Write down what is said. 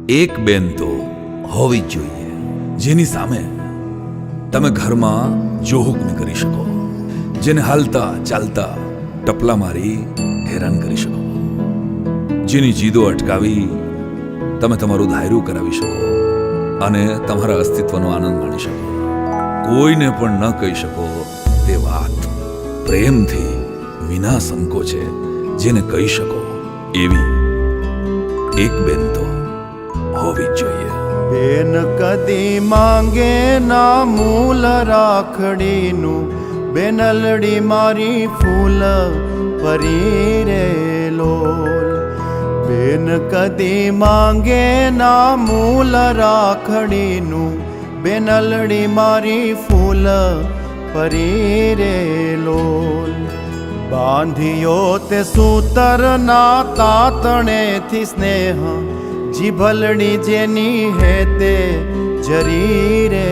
એક બેન તો હોવી જ જોઈએ, જેની સામે તમે ઘરમાં જોહુક ન કરી શકો, જેને હાલતા ચાલતા ટપલા મારી હેરાન કરી શકો, જેની જીદો અટકાવી તમે તમારું ધાયરું કરાવી શકો અને તમારા અસ્તિત્વનો આનંદ માણી શકો, કોઈને પણ ન કહી શકો તે વાત પ્રેમથી વિના સંકોચે જેને કહી શકો એવી એક બેન તો હોવી જ જોઈએ. બેન કદી માંગે ના મૂલ રાખડીનું, બેનલડી મારી ફૂલ પરી રે લોલ. બેન કદી માંગે ના મૂલ રાખડીનું, બેનલડી મારી ફૂલ પરી રે લોલ. બાંધિયો તે સૂતર ના તાતણેથી સ્નેહ, જીભલડી જેની હે તે જરી રે